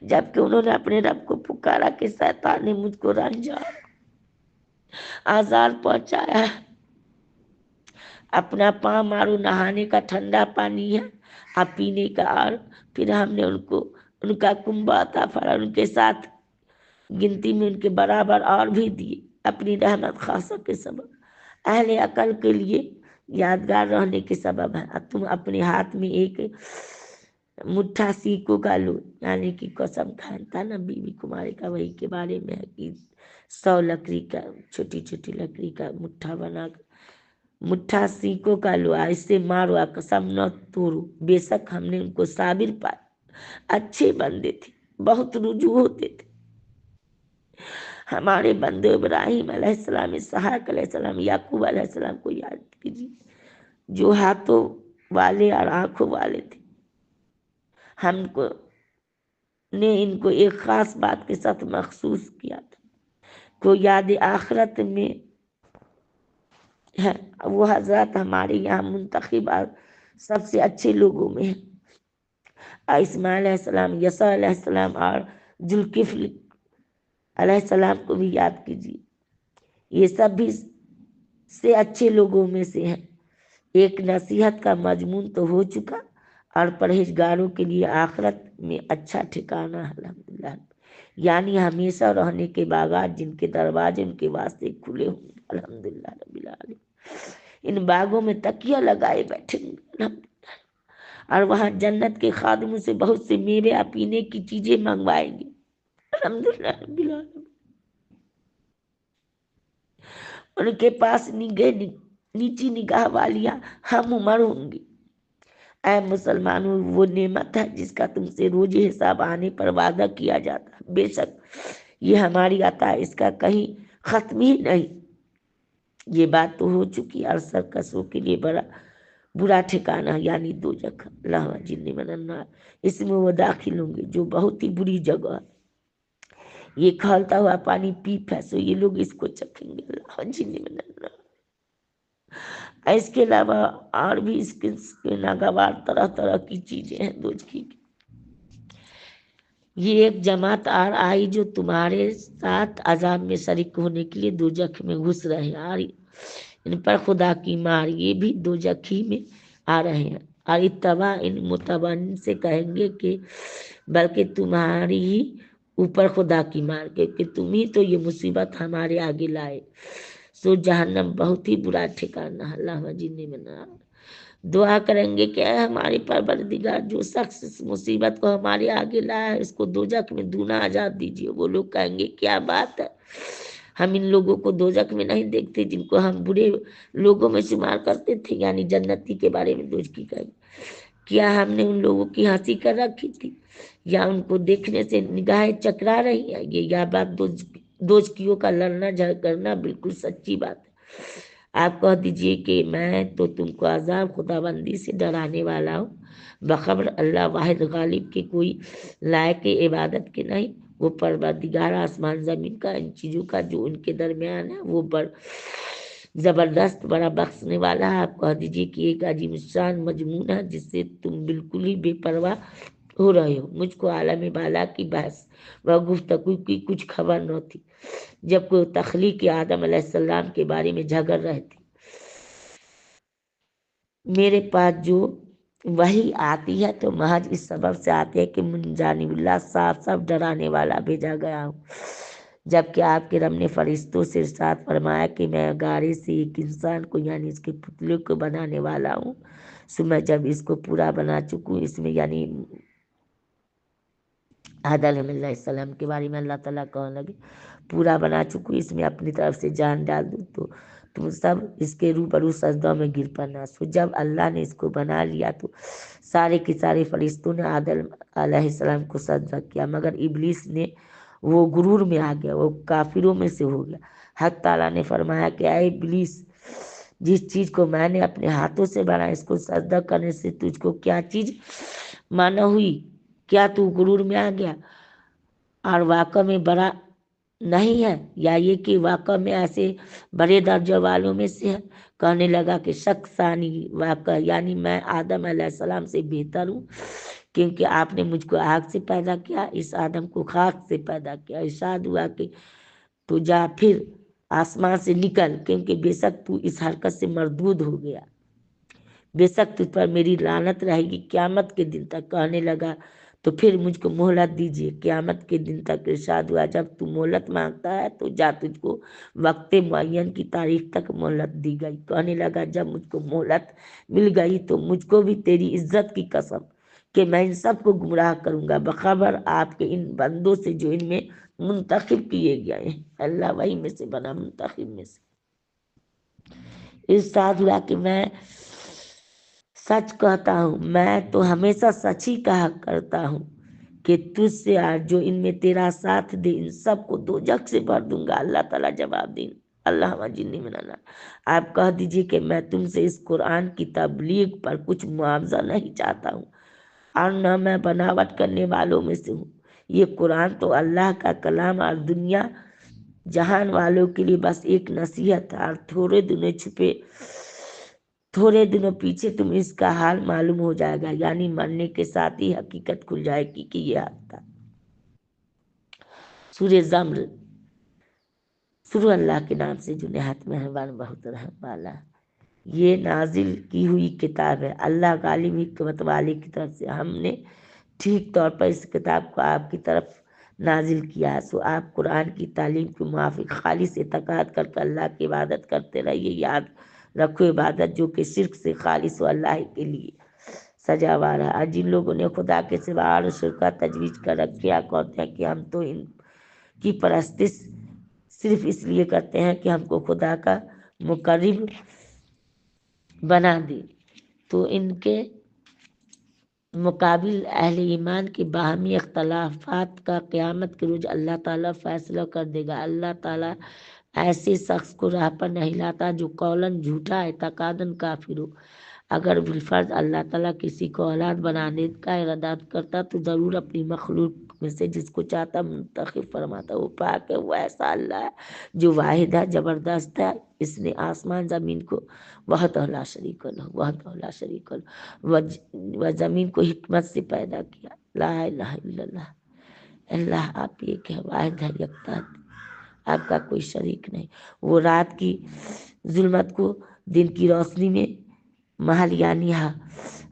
جبکہ انہوں نے اپنے رب کو پکارا کہ شیطان نے مجھ کو رنجا آزار پہنچایا ہے، اپنا پاؤں مارو، نہانے کا ٹھنڈا پانی ہے اور پینے کا، اور پھر ہم نے ان کو ان کا کنبہ عطا فرمایا، ان کے ساتھ گنتی میں ان کے برابر اور بھی دیے، اپنی رحمت خاصہ کے سبب اہل عقل کے لیے یادگار رہنے کے سبب ہے۔ اب تم اپنے ہاتھ میں ایک مٹھا سیکوں کا لو، یعنی کہ قسم کھانا تھا نا بیوی کماری کا، وہی کے بارے میں ہے کہ 100 لکڑی کا چھوٹی چھوٹی لکڑی کا مٹھا بنا کر مٹھا سیکوں کا لو، اس سے مارو، قسم نہ توڑو، بے شک ہم نے ان کو صابر پائے، اچھے بندے تھے، بہت رجوع ہوتے تھے۔ ہمارے بندے ابراہیم علیہ السلام، اسحاق علیہ السلام، یعقوب علیہ السلام کو یاد کیجیے، جو ہاتھوں والے اور آنکھوں والے تھے۔ ہم کو نے ان کو ایک خاص بات کے ساتھ مخصوص کیا تھا، کو یاد آخرت میں ہے، وہ حضرات ہمارے یہاں منتخب اور سب سے اچھے لوگوں میں ہیں۔ اسماعیل علیہ السلام، یسوع علیہ السلام اور ذوالکفل علیہ السلام کو بھی یاد کیجیے، یہ سب بھی سے اچھے لوگوں میں سے ہیں۔ ایک نصیحت کا مضمون تو ہو چکا، اور پرہیزگاروں کے لیے آخرت میں اچھا ٹھکانہ ہے، الحمدللہ، یعنی ہمیشہ رہنے کے باغات جن کے دروازے ان کے واسطے کھلے ہوں گے، الحمدللہ رب العالمین۔ ان باغوں میں تکیہ لگائے بیٹھیں گے، الحمدللہ، اور وہاں جنت کے خادموں سے بہت سے میوے اور پینے کی چیزیں منگوائیں گے، الحمدللہ رب العالمین۔ ان کے پاس نیچی نگاہ والیاں ہم عمر ہوں گی، اے مسلمانوں، وہ نعمت ہے جس کا تم سے روز حساب آنے پر وعدہ کیا جاتا ہے، بے شک یہ ہماری عطا ہے، اس کا کہیں ختم ہی نہیں۔ یہ بات تو ہو چکی، اور سرکشوں کے لیے بڑا برا ٹھکانہ یعنی دوزخ، اللہ جن من النار، اس میں وہ داخل ہوں گے جو بہت ہی بری جگہ ہے۔ یہ کھولتا ہوا پانی پی پھیسو، یہ لوگ اس کو چکھیں گے، اللہ جن من النار۔ اس کے علاوہ اور بھی اس کے ناگوار طرح طرح کی چیزیں ہیں دوزخی کی۔ یہ ایک جماعت اور آئی جو تمہارے ساتھ عذاب میں شریک ہونے کے لیے دوزخ میں گھس رہے ہیں، اور ان پر خدا کی مار، یہ بھی دوزخ ہی میں آ رہے ہیں۔ اور اتباع ان متبن سے کہیں گے کہ بلکہ تمہاری ہی اوپر خدا کی مار، کہ تم ہی تو یہ مصیبت ہمارے آگے لائے، سو جہنم بہت ہی برا ٹھکانہ، اللہ جن من النار۔ دعا کریں گے کہ اے ہمارے پروردگار، جو شخص اس مصیبت کو ہمارے آگے لایا ہے اس کو دوزخ میں دونا عذاب دیجیے۔ وہ لوگ کہیں گے کیا بات ہے، ہم ان لوگوں کو دوزخ میں نہیں دیکھتے جن کو ہم برے لوگوں میں شمار کرتے تھے، یعنی جنتی کے بارے میں دوزخی کہیں گے، کیا ہم نے ان لوگوں کی ہنسی کر رکھی تھی، یا ان کو دیکھنے سے نگاہیں چکرا رہی ہیں؟ یہ بات دوزخیوں کا لڑنا جھگڑنا بالکل سچی بات ہے۔ آپ کہہ دیجئے کہ میں تو تم کو عذاب خدا بندی سے ڈرانے والا ہوں، بخبر اللہ واحد غالب کے کوئی لائق عبادت کے نہیں، وہ پروردگار آسمان زمین کا، ان چیزوں کا جو ان کے درمیان ہے، وہ زبردست بڑا بخشنے والا ہے۔ آپ کہہ دیجئے کہ ایک عظیم شان مضمون ہے جس سے تم بالکل ہی بے پرواہ ہو رہے ہو۔ مجھ کو عالم بالا کی بحث و گفتگو کی کچھ خبر نہ تھی جب کوئی تخلیق آدم علیہ السلام کے بارے میں جھگڑ رہے تھے۔ میرے پاس جو وہی آتی ہے تو محض اس سبب سے آتی ہے کہ من جانب اللہ صاف صاف ڈرانے والا بھیجا گیا ہوں، جبکہ آپ کے رب نے فرشتوں سے ارشاد فرمایا کہ میں گارے سے ایک انسان کو یعنی اس کے پتلے کو بنانے والا ہوں، سو میں جب اس کو پورا بنا چکوں، اس میں یعنی آدم علیہ السلام کے بارے میں اللہ تعالیٰ کہنے لگے پورا بنا چکوں، اس میں اپنی طرف سے جان ڈال دوں تو تم سب اس کے روبرو سجدہ میں گر پڑنا۔ سو جب اللہ نے اس کو بنا لیا تو سارے کے سارے فرشتوں نے آدم علیہ السلام کو سجدہ کیا، مگر ابلیس نے وہ غرور میں آ گیا، وہ کافروں میں سے ہو گیا۔ حق تعالیٰ نے فرمایا کہ اے ابلیس، جس چیز کو میں نے اپنے ہاتھوں سے بنایا اس کو سجدہ کرنے سے تجھ کو کیا چیز مانا ہوئی؟ کیا تو غرور میں آ گیا اور واقع میں بڑا نہیں ہے، یا یہ کہ واقع میں ایسے بڑے درجے والوں میں سے ہے؟ کہنے لگا کہ شک ثانی واقع، یعنی میں آدم علیہ السلام سے بہتر ہوں، کیونکہ آپ نے مجھ کو آگ سے پیدا کیا، اس آدم کو خاک سے پیدا کیا۔ ارشاد ہوا کہ تو جا پھر آسمان سے نکل، کیونکہ بے شک تو اس حرکت سے مردود ہو گیا، بے شک تجھ پر میری لعنت رہے گی قیامت کے دن تک۔ کہنے لگا تو پھر مجھ کو مہلت دیجیے قیامت کے دن تک۔ ارشاد ہوا جب تو مہلت مانگتا ہے تو جا، تجھ کو وقت معین کی تاریخ تک مہلت دی گئی۔ کہنے لگا جب مجھ کو مہلت مل گئی تو مجھ کو بھی تیری عزت کی قسم کہ میں ان سب کو گمراہ کروں گا، بخبر آپ کے ان بندوں سے جو ان میں منتخب کیے گئے ہیں۔ اللہ وہی میں سے بنا منتخب میں سے۔ ارشاد ہوا کہ میں سچ کہتا ہوں، میں تو ہمیشہ سچ ہی کہا کرتا ہوں کہ تجھ سے آج جو ان میں تیرا ساتھ دے ان سب کو دوزخ سے بھر دوں گا۔ اللہ تعالیٰ جواب دیں، اللہ جنی من اللہ، آپ کہہ دیجئے کہ میں تم سے اس قرآن کی تبلیغ پر کچھ معاوضہ نہیں چاہتا ہوں، اور نہ میں بناوٹ کرنے والوں میں سے ہوں۔ یہ قرآن تو اللہ کا کلام اور دنیا جہان والوں کے لیے بس ایک نصیحت ہے، اور تھوڑے دنوں پیچھے تم اس کا حال معلوم ہو جائے گا، یعنی مرنے کے ساتھ ہی حقیقت کھل جائے گی کہ یہ حق تھا۔ سورہ زمر، شروع اللہ کے نام سے جو نہایت مہربان بہت رحم والا ہے۔ یہ نازل کی ہوئی کتاب ہے اللہ غالب حکمت والے کی طرف سے، ہم نے ٹھیک طور پر اس کتاب کو آپ کی طرف نازل کیا ہے، سو آپ قرآن کی تعلیم کے موافق خالص اعتقاد کر کے اللہ کی عبادت کرتے رہیے۔ یاد رکھو عبادت جو کہ شرک سے خالص و اللہ کے لیے سجاوار ہے، اور جن لوگوں نے خدا کے سوا اور شرکا تجویز کر رکھا کہتے ہیں کہ ہم تو ان کی پرستش صرف اس لیے کرتے ہیں کہ ہم کو خدا کا مقرب بنا دے، تو ان کے مقابل اہل ایمان کے باہمی اختلافات کا قیامت کے روز اللہ تعالیٰ فیصلہ کر دے گا۔ اللہ تعالیٰ ایسے شخص کو راہ پر نہیں لاتا جو قولاً جھوٹا اعتقاداً کافر ہو۔ اگر بالفرض اللہ تعالیٰ کسی کو اولاد بنانے کا ارادہ کرتا تو ضرور اپنی مخلوق میں سے جس کو چاہتا منتخب فرماتا۔ وہ پاک ہے، وہ ایسا اللہ ہے جو واحد ہے، زبردست ہے۔ اس نے آسمان زمین کو وحدہ لا شریک لہ و زمین کو حکمت سے پیدا کیا۔ لا الہ الا اللہ، اللہ آپ ایک ہے، واحد ہے، یکتا ہے، آپ کا کوئی شریک نہیں۔ وہ رات کی ظلمت کو دن کی روشنی میں محل یعنی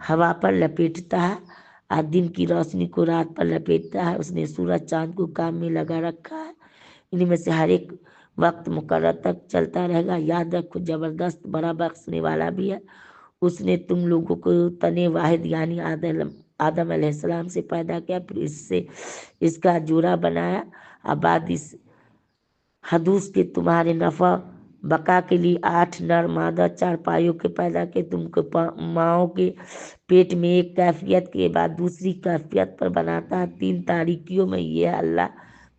ہوا پر لپیٹتا ہے اور دن کی روشنی کو رات پر لپیٹتا ہے۔ اس نے سورج چاند کو کام میں لگا رکھا ہے، ان میں سے ہر ایک وقت مقرر تک چلتا رہے گا۔ یاد رکھو زبردست بڑا بخشنے والا بھی ہے۔ اس نے تم لوگوں کو تن واحد یعنی آدم علیہ السلام سے پیدا کیا، پھر اس کا جوڑا بنایا، اور بعد اس حدوث کے تمہارے نفع بقا کے لیے 8 نر مادہ 4 پایوں کے پیدا کے، تم کو ماؤں کے پیٹ میں ایک کیفیت کے بعد دوسری کیفیت پر بناتا ہے۔ 3 تاریکیوں میں یہ ہے اللہ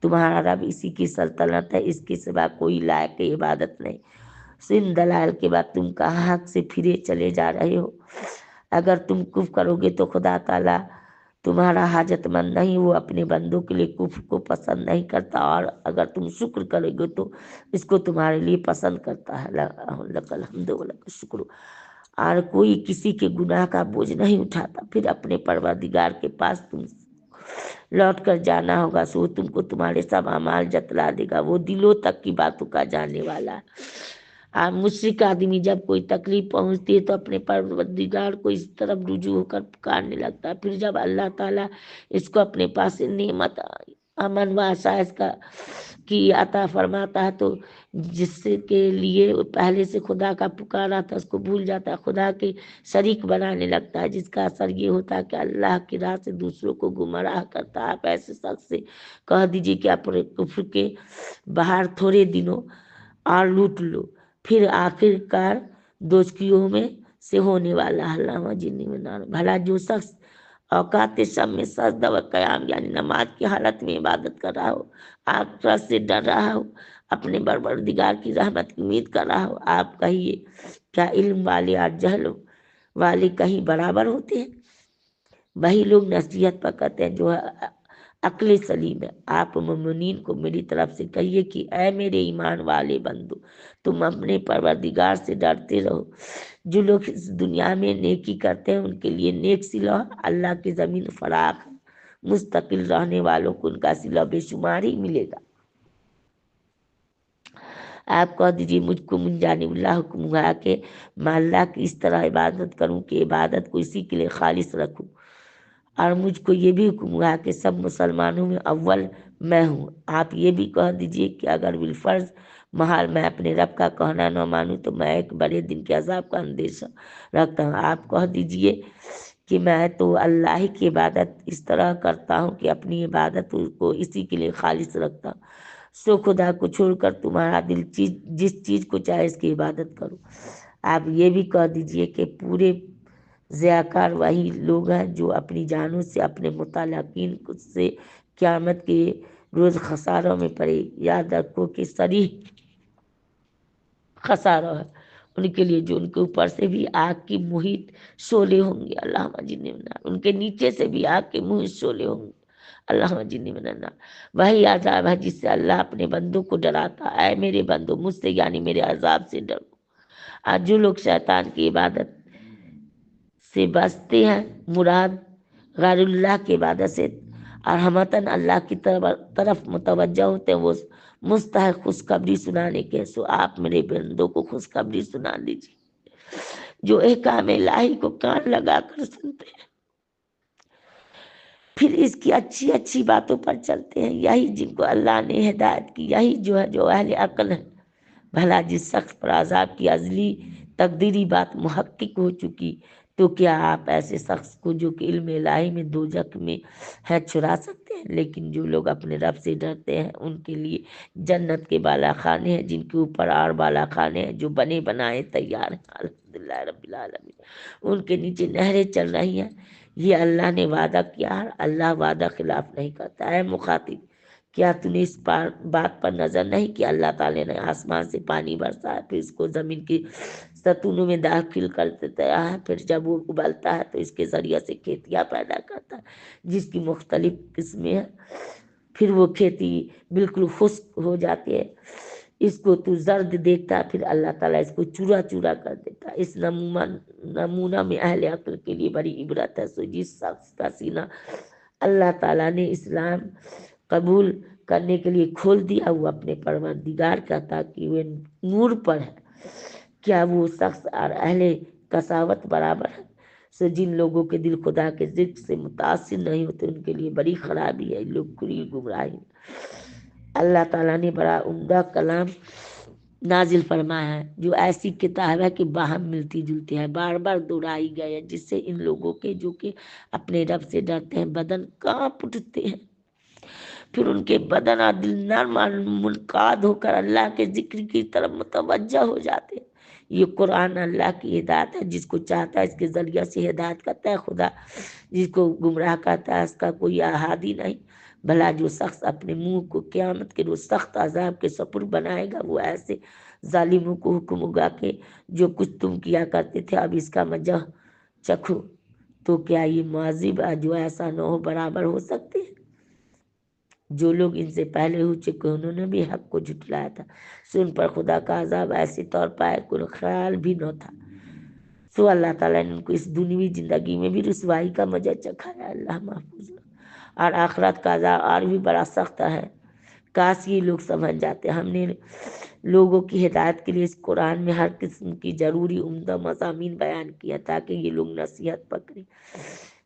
تمہارا رب، اسی کی سلطنت ہے، اس کے سوا کوئی لائق عبادت نہیں۔ سن دلائل کے بعد تم کہاں حق سے پھرے چلے جا رہے ہو؟ اگر تم کفر کرو گے تو خدا تعالیٰ تمہارا حاجت مند نہیں، وہ اپنے بندوں کے لیے کفر کو پسند نہیں کرتا، اور اگر تم شکر کرو گے تو اس کو تمہارے لیے پسند کرتا ہے۔ لک الحمد و لک الشکر۔ اور کوئی کسی کے گناہ کا بوجھ نہیں اٹھاتا، پھر اپنے پروردگار کے پاس تم لوٹ کر جانا ہوگا، سو تم کو تمہارے سب اعمال جتلا دے گا۔ وہ دلوں تک کی باتوں کا جاننے والا ہے۔ مشرک آدمی جب کوئی تکلیف پہنچتی ہے تو اپنے پروردگار کو اس طرف رجوع ہو کر پکارنے لگتا ہے، پھر جب اللہ تعالیٰ اس کو اپنے پاس نعمت امن و آسائش کی عطا فرماتا ہے تو جس کے لیے پہلے سے خدا کا پکارا تھا اس کو بھول جاتا ہے، خدا کے شریک بنانے لگتا ہے، جس کا اثر یہ ہوتا ہے کہ اللہ کی راہ سے دوسروں کو گمراہ کرتا ہے۔ آپ ایسے شخص سے کہہ دیجیے کہ اپنے کفر کے باہر تھوڑے دنوں اور لوٹ لو، پھر آخر کار دوزخیوں میں سے ہونے والا ہے۔ اللہ جنی میں نار بھلا جو شخص اوقات شب میں سجدہ و قیام یعنی نماز کی حالت میں عبادت کر رہا ہو، آخرت سے ڈر رہا ہو، اپنے پروردگار کی رحمت کی امید کر رہا ہو، آپ کہیے کیا علم والے اور جہل والے کہیں برابر ہوتے ہیں؟ وہی لوگ نصیحت پر کہتے ہیں جو عقل سلیم ہے۔ آپ مومنین کو میری طرف سے کہیے کہ اے میرے ایمان والے بندو، تم اپنے پروردگار سے ڈرتے رہو۔ جو لوگ اس دنیا میں نیکی کرتے ہیں ان کے لیے نیک صلہ اللہ کی زمین فراخ ہے، مستقل رہنے والوں کو ان کا صلہ بے شمار ہی ملے گا۔ آپ کہہ دیجیے مجھ کو من جانب اللہ حکم ہوا کہ میں اللہ کی اس طرح عبادت کروں کہ عبادت کو اسی کے لیے خالص رکھوں، اور مجھ کو یہ بھی حکم ہوا کہ سب مسلمانوں میں اول میں ہوں۔ آپ یہ بھی کہہ دیجیے کہ اگر بالفرض محال میں اپنے رب کا کہنا نہ مانوں تو میں ایک بڑے دن کے عذاب کا اندیشہ رکھتا ہوں۔ آپ کہہ دیجیے کہ میں تو اللہ ہی کی عبادت اس طرح کرتا ہوں کہ اپنی عبادت کو اسی کے لیے خالص رکھتا ہوں، سو خدا کو چھوڑ کر تمہارا دل جس چیز کو چاہے اس کی عبادت کرو۔ آپ یہ بھی کہہ دیجیے کہ پورے ضیاءکار وہی لوگ ہیں جو اپنی جانوں سے اپنے متعلقین سے قیامت کے روز خساروں میں پڑے۔ یاد رکھو کہ صریح خسارہ ہے ان کے لیے جو ان کے اوپر سے بھی آگ کی محیط شعلے ہوں گے، اللہ جنی من النار، ان کے نیچے سے بھی آگ کے محیط شعلے ہوں گے، اللہ جنی من النار۔ وہی عذاب ہے جس سے اللہ اپنے بندوں کو ڈراتا ہے، اے میرے بندو مجھ سے یعنی میرے عذاب سے ڈرو۔ آج جو لوگ شیطان کی عبادت سے بچتے ہیں، مراد غیر اللہ کی عبادت سے اور ہمتاً اللہ کی طرف متوجہ ہوتے ہیں، وہ مستحق خوشخبری سنانے کے، سو آپ میرے بندوں کو خوشخبری سنا دیجیے جو احکام الہی کو کان لگا کر سنتے ہیں پھر اس کی اچھی اچھی باتوں پر چلتے ہیں، یہی جن کو اللہ نے ہدایت کی، یہی جو ہے جو اہل عقل ہے۔ بھلا جس شخص پر عذاب کی ازلی تقدیری بات محقق ہو چکی تو کیا آپ ایسے شخص کو جو کہ علم الہی میں دوزخ میں ہے چھڑا سکتے ہیں؟ لیکن جو لوگ اپنے رب سے ڈرتے ہیں ان کے لیے جنت کے بالا خانے ہیں، جن کے اوپر اور بالا خانے ہیں جو بنے بنائے تیار ہیں۔ الحمدللہ۔ الحمدللہ رب العالمین، ان کے نیچے نہریں چل رہی ہیں۔ یہ اللہ نے وعدہ کیا ہے، اللہ وعدہ خلاف نہیں کرتا ہے۔ مخاطب، کیا تو نے اس بات پر نظر نہیں کہ اللہ تعالیٰ نے آسمان سے پانی برسا ہے، پھر اس کو زمین کی ستونوں میں داخل کر دیتا ہے، پھر جب وہ ابلتا ہے تو اس کے ذریعے سے کھیتیاں پیدا کرتا ہے جس کی مختلف قسمیں ہیں، پھر وہ کھیتی بالکل خشک ہو جاتی ہے، اس کو تو زرد دیکھتا ہے، پھر اللہ تعالیٰ اس کو چورا چورا کر دیتا ہے۔ اس نمونہ میں اہل عقل کے لیے بڑی عبرت ہے۔ سو جس شخص کا سینہ اللہ تعالیٰ نے اسلام قبول کرنے کے لیے کھول دیا، وہ اپنے پروردگار کا تاکہ وہ نور پر ہے، کیا وہ شخص اور اہل کساوت برابر ہے؟ سو جن لوگوں کے دل خدا کے ذکر سے متاثر نہیں ہوتے ان کے لیے بڑی خرابی ہے، لوگ کھلی گمراہی۔ اللہ تعالیٰ نے بڑا عمدہ کلام نازل فرمایا ہے، جو ایسی کتاب ہے کہ باہم ملتی جلتی ہے، بار بار دہرائی گئی ہے، جس سے ان لوگوں کے جو کہ اپنے رب سے ڈرتے ہیں بدن کانپ اٹھتے ہیں، پھر ان کے بدن اور دل نرم اور منقاد ہو کر اللہ کے ذکر کی طرف متوجہ ہو جاتے ہیں۔ یہ قرآن اللہ کی ہدایت ہے، جس کو چاہتا ہے اس کے ذریعے سے ہدایت کرتا ہے خدا، جس کو گمراہ کرتا ہے اس کا کوئی احادی نہیں۔ بھلا جو شخص اپنے منہ کو قیامت کے روز سخت عذاب کے سپرد بنائے گا، وہ ایسے ظالموں کو حکم ہوگا کہ جو کچھ تم کیا کرتے تھے اب اس کا مزہ چکھو، تو کیا یہ معذب جو ایسا نہ ہو برابر ہو سکتے ہیں؟ جو لوگ ان سے پہلے ہو چکے انہوں نے بھی حق کو جھٹلایا تھا، سو ان پر خدا کا عذاب ایسے طور پر کوئی خیال بھی نہ تھا۔ سو اللہ تعالیٰ نے ان کو اس دنیوی زندگی میں بھی رسوائی کا مزہ چکھایا، اللہ محفوظ رکھے۔ اور آخرت کا عذاب اور بھی بڑا سخت ہے، کاش یہ لوگ سمجھ جاتے۔ ہم نے لوگوں کی ہدایت کے لیے اس قرآن میں ہر قسم کی ضروری عمدہ مضامین بیان کیا تاکہ یہ لوگ نصیحت پکڑیں،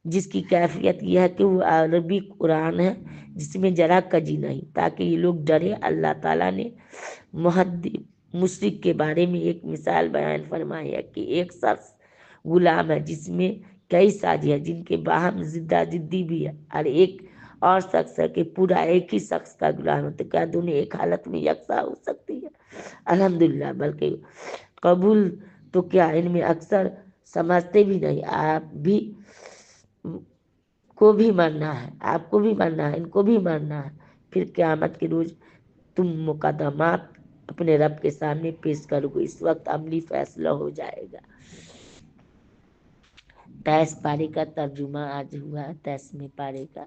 جس کی کیفیت یہ ہے کہ وہ عربی قرآن ہے جس میں ذرا کجی نہیں، تاکہ یہ لوگ ڈرے۔ اللہ تعالیٰ نے مشرک کے بارے میں ایک مثال بیان فرمائی ہے کہ ایک شخص غلام ہے جس میں کئی ساجی ہے جن کے باہم زدہ زدی بھی ہے، اور ایک اور شخص ہے کہ پورا ایک ہی شخص کا غلام ہے، تو کیا دونوں ایک حالت میں یکساں ہو سکتی ہے؟ الحمدللہ، بلکہ قبول تو کیا ان میں اکثر سمجھتے بھی نہیں۔ آپ بھی کو بھی ماننا ہے، آپ کو بھی ماننا ہے، ان کو بھی ماننا ہے، پھر قیامت کے روز تم مقدمات اپنے رب کے سامنے پیش کرو گے، اس وقت عملی فیصلہ ہو جائے گا۔ 23 پارے کا ترجمہ آج ہوا ہے، 23ویں پارے کا۔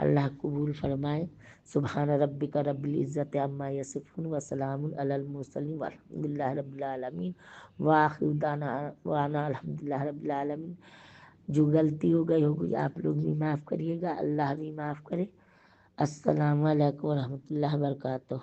اللہ قبول فرمائے۔ سبحان ربک رب العزت عما یصفون وسلام علی المرسلین والحمدللہ رب العالمین وآخر دعوانا الحمدللہ رب العالمین۔ جو غلطی ہو گئی ہوگی آپ لوگ بھی معاف کریے گا، اللہ بھی معاف کرے۔ السلام علیکم ورحمۃ اللہ وبرکاتہ۔